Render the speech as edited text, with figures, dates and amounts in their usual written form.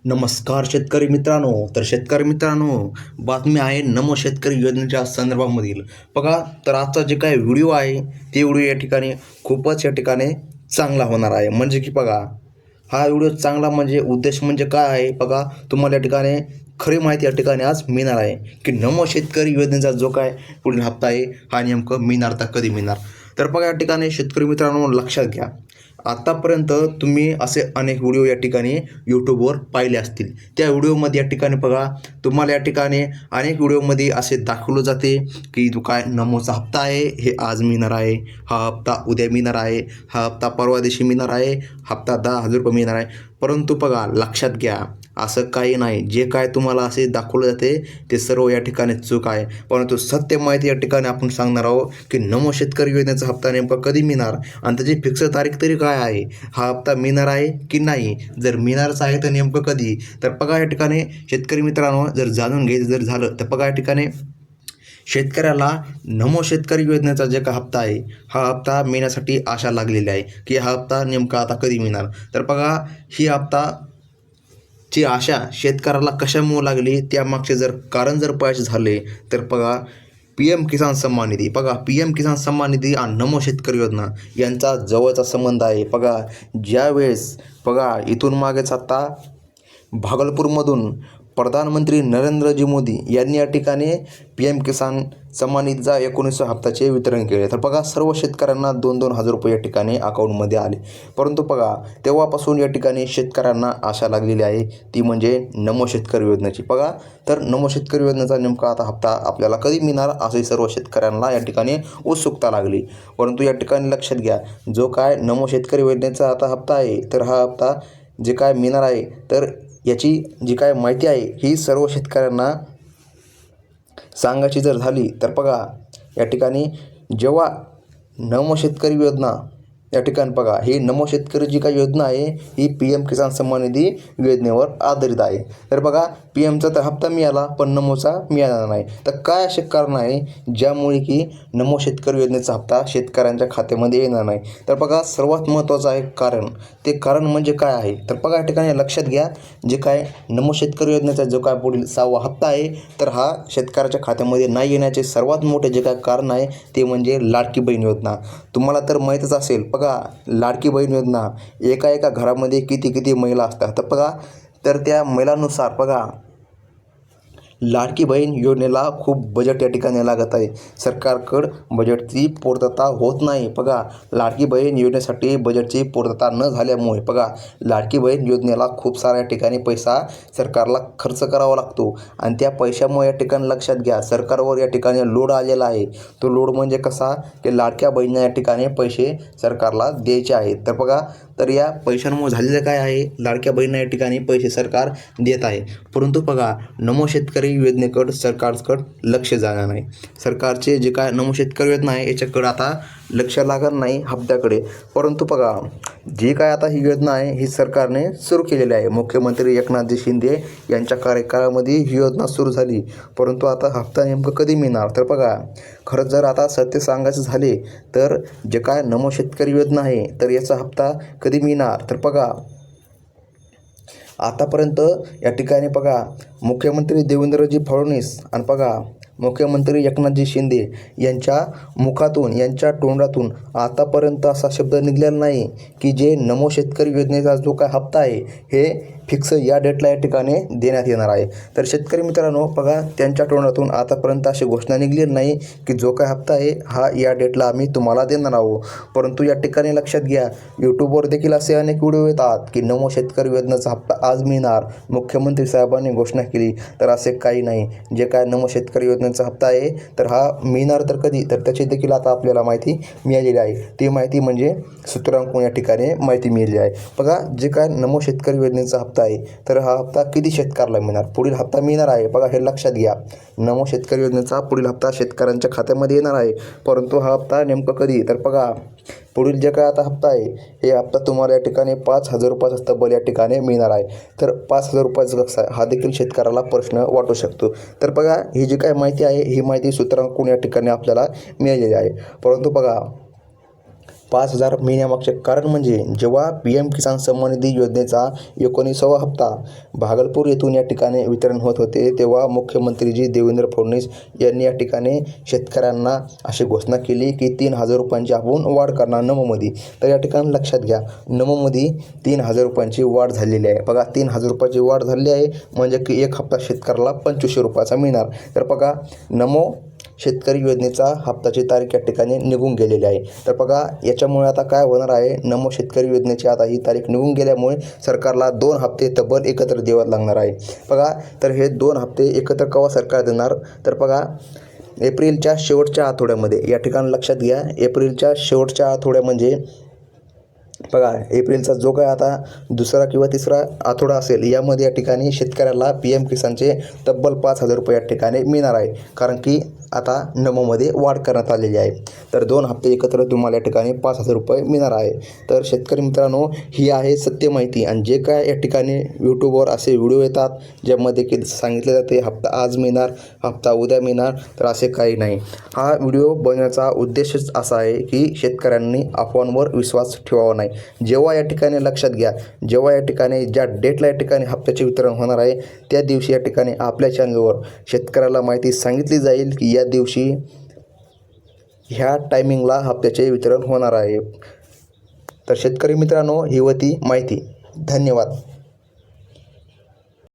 नमस्कार शेतकरी मित्रांनो. शेतकरी मित्रांनो, बातमी आहे नमो शेतकरी योजनेच्या संदर्भामधील. बघा, तर आजचा जे काही व्हिडिओ आहे ते व्हिडिओ या ठिकाणी खूपच या ठिकाणी चांगला होणार आहे. म्हणजे की बघा, हा व्हिडिओ चांगला म्हणजे उद्देश म्हणजे काय आहे बघा, तुम्हाला या ठिकाणी खरी माहिती या ठिकाणी आज मिळणार आहे की नमो शेतकरी योजनेचा जो काय पुढील हप्ता आहे हा नेमकं मिळणार तर कधी मिळणार. तर बघा, या ठिकाणी शेतकरी मित्रांनो लक्षात घ्या, आतापर्यंत तुम्ही असे अनेक व्हिडिओ या ठिकाणी यूट्यूबवर पाहिले असतील. त्या व्हिडिओमध्ये या ठिकाणी बघा, तुम्हाला या ठिकाणी अनेक व्हिडिओमध्ये असे दाखवलं जाते की जो काय नमोचा हप्ता आहे हे आज मिळणार आहे, हा हप्ता उद्या मिळणार आहे, हा हप्ता परवा दिवशी मिळणार आहे, हप्ता 10,000 रुपये मिळणार आहे. परंतु बघा, लक्षात घ्या, असं काही नाही. जे काय तुम्हाला असे दाखवलं जाते ते सर्व या ठिकाणी चूक आहे. परंतु सत्य माहिती या ठिकाणी आपण सांगणार आहोत की नमो शेतकरी योजनेचा हप्ता नेमका कधी मिळणार आणि त्याची फिक्स तारीख तरी काय आहे, हा हप्ता मिळणार आहे की नाही, जर मिळणारच आहे तर नेमकं कधी. तर बघा, या ठिकाणी शेतकरी मित्रांनो जर जाणून घ्यायचं जर झालं तर बघा, या ठिकाणी शेतकऱ्याला नमो शेतकरी योजनेचा जे का हप्ता आहे हा हप्ता मिळण्यासाठी आशा लागलेली आहे की हा हप्ता नेमका आता कधी मिळणार. तर बघा, ही हप्ता ची आशा शेतकऱ्याला कशामुळे लागली त्यामागचे जर कारण जर पाहायचे झाले तर बघा, पी एम किसान सन्मान निधी. बघा, पी एम किसान सन्मान निधी आणि नमो शेतकरी योजना यांचा जवळचा संबंध आहे. बघा, ज्यावेळेस बघा इथून मागेच आता भागलपूरमधून प्रधानमंत्री नरेंद्रजी मोदी यांनी या ठिकाणी पी एम किसान सन्मान निधीचा 19 हप्त्याचे वितरण केले. तर बघा, सर्व शेतकऱ्यांना 2,000 रुपये या ठिकाणी अकाउंटमध्ये आले. परंतु बघा, तेव्हापासून या ठिकाणी शेतकऱ्यांना आशा लागलेली आहे, ती म्हणजे नमो शेतकरी योजनेची. बघा, तर नमो शेतकरी योजनेचा नेमका आता हप्ता आपल्याला कधी मिळणार असे सर्व शेतकऱ्यांना या ठिकाणी उत्सुकता लागली. परंतु या ठिकाणी लक्षात घ्या, जो काय नमो शेतकरी योजनेचा आता हप्ता आहे तर हा हप्ता जे काय मिळणार आहे तर याची जी काय माहिती आहे ही सर्व शेतकऱ्यांना सांगायची जर झाली तर बघा, या ठिकाणी जेव्हा नमो शेतकरी योजना या ठिकाणी बघा, ही नमो शेतकरी जी काही योजना आहे ही पी एम किसान सन्मान निधी योजनेवर आधारित आहे. तर बघा, पी एमचा तर हप्ता मिळाला पण नमोचा मिळाला नाही. तर काय असे कारण आहे ज्यामुळे की नमो शेतकरी योजनेचा हप्ता शेतकऱ्यांच्या खात्यामध्ये येणार नाही. तर बघा, सर्वात महत्त्वाचं आहे कारण, ते कारण म्हणजे काय आहे तर बघा, या ठिकाणी लक्षात घ्या, जे काय नमो शेतकरी योजनेचा जो काय पुढील 6वा हप्ता आहे तर हा शेतकऱ्याच्या खात्यामध्ये नाही येण्याचे सर्वात मोठे जे काय कारण आहे ते म्हणजे लाडकी बहीण योजना. तुम्हाला तर माहीतच असेल, बघा, लाडकी बहीण योजना एका एका घरामध्ये किती किती महिला असतात. तर बघा, तर त्या महिलांनुसार बघा, लाडकी बहीण योजनेला खूप बजेट या ठिकाणी लागत आहे. सरकारकडं बजेटची पूर्तता होत नाही. बघा, लाडकी बहीण योजनेसाठी बजेटची पूर्तता न झाल्यामुळे बघा, लाडकी बहीण योजनेला खूप साऱ्या या ठिकाणी पैसा सरकारला खर्च करावा लागतो आणि त्या पैशामुळे या ठिकाणी लक्षात घ्या, सरकारवर या ठिकाणी लोड आलेला आहे. तो लोड म्हणजे कसा की लाडक्या बहिणींना या ठिकाणी पैसे सरकारला द्यायचे आहेत. तर बघा, तर या पैशांमुळे झालेलं काय आहे, लाडक्या बहिणींना या ठिकाणी पैसे सरकार देत आहे. परंतु बघा, नमो शेतकरी योजनेकडं सरकारकडं लक्ष जाणार नाही. सरकारचे जे काय नमो शेतकरी योजना आहे याच्याकडं आता लक्ष लागणार नाही हप्त्याकडे. परंतु बघा, जी काय आता ही योजना आहे ही सरकारने सुरू केलेली आहे. मुख्यमंत्री एकनाथजी शिंदे यांच्या कार्यकाळामध्ये ही योजना सुरू झाली. परंतु आता हप्ता नेमकं कधी मिळणार तर बघा, खरंच जर आता सत्य सांगायचं झाले तर जे काय नमो शेतकरी योजना आहे तर याचा हप्ता कधी मिळणार तर बघा, आतापर्यंत या ठिकाणी बघा, मुख्यमंत्री देवेंद्रजी फडणवीस आणि बघा मुख्यमंत्री एकनाथजी शिंदे यांच्या मुखातून, यांच्या तोंडातून आतापर्यंत असा शब्द निघालेला नाही की जे नमो शेतकरी योजनेचा जो काय हप्ता आहे हे फिक्स या डेटला या ठिकाणी देण्यात येणार आहे. तर शेतकरी मित्रांनो बघा, त्यांच्या तोंडातून आतापर्यंत अशी घोषणा निघालेली नाही की जो काय हप्ता आहे हा या डेटला आम्ही तुम्हाला देणार आहोत. परंतु या ठिकाणी लक्षात घ्या, यूट्यूबवर देखील असे अनेक व्हिडिओ येतात की नमो शेतकरी योजनेचा हप्ता आज मिळणार, मुख्यमंत्री साहेबांनी घोषणा केली. तर असे काही नाही. जे काय नमो शेतकरी योजनेचा हप्ता आहे तर हा मिळणार तर कधी, तर त्याची देखील आता आपल्याला माहिती मिळालेली आहे. ती माहिती म्हणजे सूत्रांकडून या ठिकाणी माहिती मिळाली आहे. बघा, जे काय नमो शेतकरी योजनेचा हप्ता आहे तर हा हप्ता किती शेतकऱ्याला मिळणार, पुढील हप्ता मिळणार आहे. बघा, हे लक्षात घ्या, नमो शेतकरी योजनेचा पुढील हप्ता शेतकऱ्यांच्या खात्यामध्ये येणार आहे. परंतु हा हप्ता नेमकं कधी तर बघा, पुढील जे काय आता हप्ता आहे हे हप्ता तुम्हाला या ठिकाणी 5,000 रुपयाचा तब्बल या ठिकाणी मिळणार आहे. तर 5,000 रुपयाचा कसा हा देखील शेतकऱ्याला प्रश्न वाटू शकतो. तर बघा, ही जी काय माहिती आहे ही माहिती सूत्रांकडून या ठिकाणी आपल्याला मिळालेली आहे. परंतु बघा, 5,000 मिळण्यामागचे कारण म्हणजे जेव्हा PM किसान सन्मान निधी योजनेचा 19वा हप्ता भागलपूर येथून या ठिकाणी वितरण होत होते, तेव्हा मुख्यमंत्रीजी देवेंद्र फडणवीस यांनी या ठिकाणी शेतकऱ्यांना अशी घोषणा केली की 3,000 रुपयांची आपण वाढ करणार नमोमध्ये. तर या ठिकाणी लक्षात घ्या, नमोमध्ये 3,000 रुपयांची वाढ झालेली आहे. बघा, 3,000 रुपयाची वाढ झालेली आहे म्हणजे की एक हप्ता शेतकऱ्याला 2,500 रुपयाचा मिळणार. तर बघा, नमो शेतकरी योजनेचा हप्ताची तारीख या ठिकाणी निघून गेलेली आहे. तर बघा, याच्यामुळे आता काय होणार आहे, नमो शेतकरी योजनेची आता ही तारीख निघून गेल्यामुळे सरकारला 2 हप्ते तब्बल एकत्र द्यावे लागणार आहे. बघा, तर हे 2 हप्ते एकत्र केव्हा सरकार देणार, तर बघा एप्रिलच्या शेवटच्या आठवड्यामध्ये. या ठिकाणी लक्षात घ्या, एप्रिलच्या शेवटच्या आठवड्या म्हणजे बघा एप्रिलचा जो काय आता दुसरा किंवा तिसरा आठवडा असेल, यामध्ये या ठिकाणी शेतकऱ्याला PM किसानचे तब्बल 5,000 रुपये या ठिकाणी मिळणार आहे. कारण की आता नमोमध्ये वाढ करण्यात आलेली आहे. तर 2 हप्ते एकत्र तुम्हाला या ठिकाणी 5,000 रुपये मिळणार आहे. तर शेतकरी मित्रांनो, ही आहे सत्य माहिती. आणि जे काय या ठिकाणी यूट्यूबवर असे व्हिडिओ येतात ज्यामध्ये की सांगितले जाते हप्ता आज मिळणार, हप्ता उद्या मिळणार, तर असे काही नाही. हा व्हिडिओ बनवण्याचा उद्देशच असा आहे की शेतकऱ्यांनी अफवांवर विश्वास ठेवावा नाही. जेव्हा या ठिकाणी लक्षात घ्या, जेव्हा या ठिकाणी ज्या डेटला या ठिकाणी हप्त्याचे वितरण होणार आहे, त्या दिवशी या ठिकाणी आपल्या चॅनलवर शेतकऱ्याला माहिती सांगितली जाईल की या दिवशी ह्या टायमिंगला हप्त्याचे वितरण होणार आहे. तर शेतकरी मित्रांनो, ही होती माहिती. धन्यवाद.